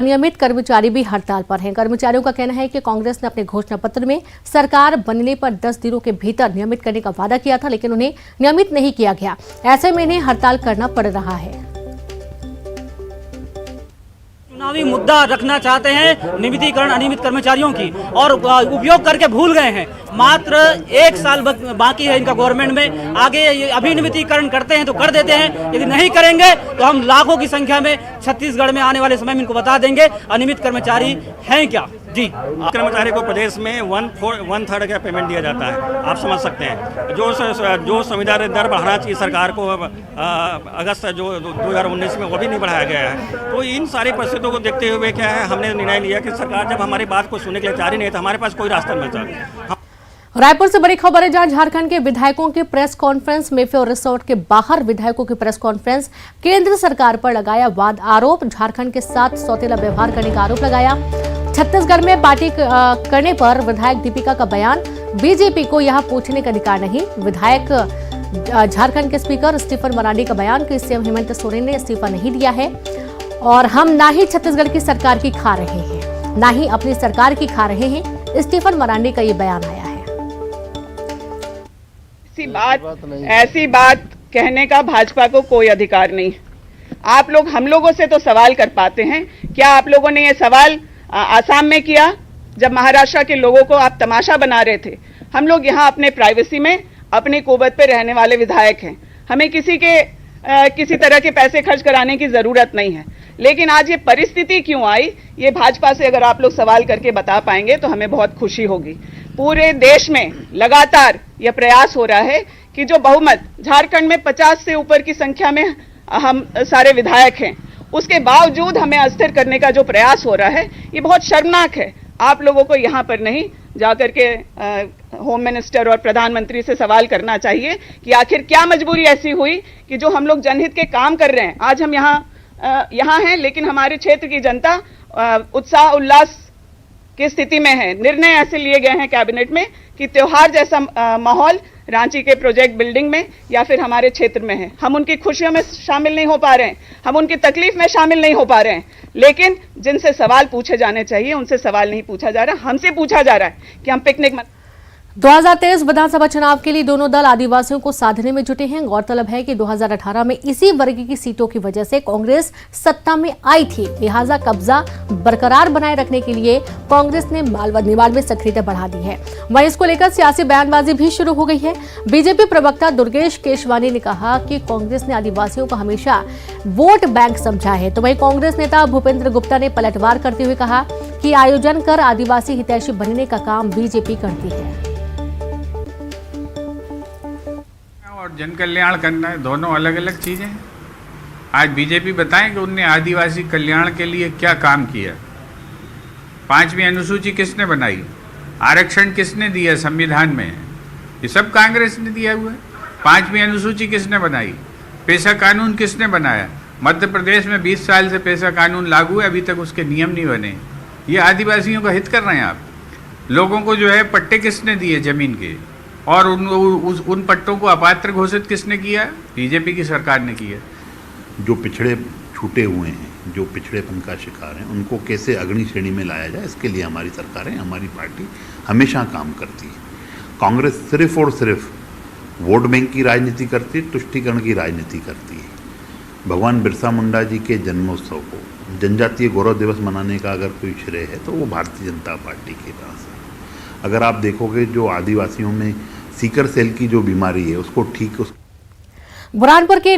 नियमित कर्मचारी भी हड़ताल पर हैं। कर्मचारियों का कहना है कि कांग्रेस ने अपने घोषणा पत्र में सरकार बनने पर 10 दिनों के भीतर नियमित करने का वादा किया था, लेकिन उन्हें नियमित नहीं किया गया। ऐसे में इन्हें हड़ताल करना पड़ रहा है। चुनावी मुद्दा रखना चाहते हैं नियमितीकरण अनियमित कर्मचारियों की, और उपयोग करके भूल गए हैं। मात्र 1 साल बाकी है इनका गवर्नमेंट में। आगे अभी नियमितीकरण करते हैं तो कर देते हैं, यदि नहीं करेंगे तो हम लाखों की संख्या में छत्तीसगढ़ में आने वाले समय में इनको बता देंगे अनियमित कर्मचारी हैं क्या। जी, कर्मचारी को प्रदेश में 1/3 का पेमेंट दिया जाता है। आप समझ सकते हैं जो संविदा दर बढ़ाना चाहिए सरकार को अगस्त जो 2019 में वो भी नहीं बढ़ाया गया है। तो इन सारी परिस्थितियों को देखते हुए क्या है, हमने निर्णय लिया कि सरकार जब हमारी बात को सुनने के लिए तैयार ही नहीं है तो हमारे पास कोई रास्ता नहीं बचा। रायपुर से बड़ी खबर है, जहां झारखंड के विधायकों की प्रेस कॉन्फ्रेंस। मेफेयर रिसोर्ट के बाहर विधायकों की प्रेस कॉन्फ्रेंस। केंद्र सरकार पर लगाया वाद आरोप, झारखंड के साथ सौतेला व्यवहार करने का आरोप लगाया। छत्तीसगढ़ में पार्टी करने पर विधायक दीपिका का बयान, बीजेपी को यहां पूछने का अधिकार नहीं। विधायक झारखंड के स्पीकर स्टीफन मरांडी का बयान कि सीएम हेमंत सोरेन ने इस्तीफा नहीं दिया है और हम ना ही छत्तीसगढ़ की सरकार की खा रहे हैं, ना ही अपनी सरकार की खा रहे हैं। स्टीफन मरांडी का ये बयान आया है। ऐसी बात कहने का भाजपा को कोई अधिकार नहीं। आप लोग हम लोगों से तो सवाल कर पाते हैं। क्या आप लोगों ने ये सवाल आसाम में किया जब महाराष्ट्र के लोगों को आप तमाशा बना रहे थे? हम लोग यहाँ अपने प्राइवेसी में अपनी कुवत पे रहने वाले विधायक हैं। हमें किसी तरह के पैसे खर्च कराने की जरूरत नहीं है। लेकिन आज ये परिस्थिति क्यों आई, ये भाजपा से अगर आप लोग सवाल करके बता पाएंगे तो हमें बहुत खुशी होगी। पूरे देश में लगातार यह प्रयास हो रहा है कि जो बहुमत झारखंड में 50 से ऊपर की संख्या में हम सारे विधायक हैं, उसके बावजूद हमें अस्थिर करने का जो प्रयास हो रहा है, ये बहुत शर्मनाक है। आप लोगों को यहाँ पर नहीं जाकर के होम मिनिस्टर और प्रधानमंत्री से सवाल करना चाहिए कि आखिर क्या मजबूरी ऐसी हुई कि जो हम लोग जनहित के काम कर रहे हैं, आज हम यहाँ हैं, लेकिन हमारे क्षेत्र की जनता उत्साह उल्लास की स्थिति में है। निर्णय ऐसे लिए गए हैं कैबिनेट में कि त्योहार जैसा माहौल रांची के प्रोजेक्ट बिल्डिंग में या फिर हमारे क्षेत्र में है। हम उनकी खुशियों में शामिल नहीं हो पा रहे हैं, हम उनकी तकलीफ में शामिल नहीं हो पा रहे हैं, लेकिन जिनसे सवाल पूछे जाने चाहिए उनसे सवाल नहीं पूछा जा रहा। हमसे पूछा जा रहा है कि हम पिकनिक 2023 विधानसभा चुनाव के लिए दोनों दल आदिवासियों को साधने में जुटे हैं। गौरतलब है कि 2018 में इसी वर्ग की सीटों की वजह से कांग्रेस सत्ता में आई थी। लिहाजा कब्जा बरकरार बनाए रखने के लिए कांग्रेस ने मालवा में सक्रियता बढ़ा दी है। वहीं इसको लेकर सियासी बयानबाजी भी शुरू हो गई है। बीजेपी प्रवक्ता दुर्गेश केशवानी ने कहा कि कांग्रेस ने आदिवासियों को हमेशा वोट बैंक समझा है। तो वहीं कांग्रेस नेता भूपेंद्र गुप्ता ने पलटवार करते हुए कहा कि आयोजन कर आदिवासी हितैषी बनने का काम बीजेपी करती है। और जन कल्याण करना है, दोनों अलग अलग चीज़ें हैं। आज बीजेपी बताएं कि उनने आदिवासी कल्याण के लिए क्या काम किया। 5वीं अनुसूची किसने बनाई, आरक्षण किसने दिया संविधान में, ये सब कांग्रेस ने दिया हुआ है। 5वीं अनुसूची किसने बनाई, पेशा कानून किसने बनाया। मध्य प्रदेश में 20 साल से पेशा कानून लागू है, अभी तक उसके नियम नहीं बने। ये आदिवासियों का हित कर रहे हैं आप। लोगों को जो है पट्टे किसने दिए जमीन के, और उन पट्टों को अपात्र घोषित किसने किया, बीजेपी की सरकार ने किया। जो पिछड़े छूटे हुए हैं, जो पिछड़ेपन का शिकार हैं, उनको कैसे अग्रणी श्रेणी में लाया जाए, इसके लिए हमारी सरकारें, हमारी पार्टी हमेशा काम करती है। कांग्रेस सिर्फ और सिर्फ वोट बैंक की राजनीति करती है, तुष्टीकरण की राजनीति करती है। भगवान बिरसा मुंडा जी के जन्मोत्सव को, जनजातीय गौरव दिवस मनाने का अगर कोई श्रेय है तो वो भारतीय जनता पार्टी के पास है। अगर आप देखोगे जो आदिवासियों में सीकर सेल की जो बीमारी है उसको ठीक बुरहानपुर के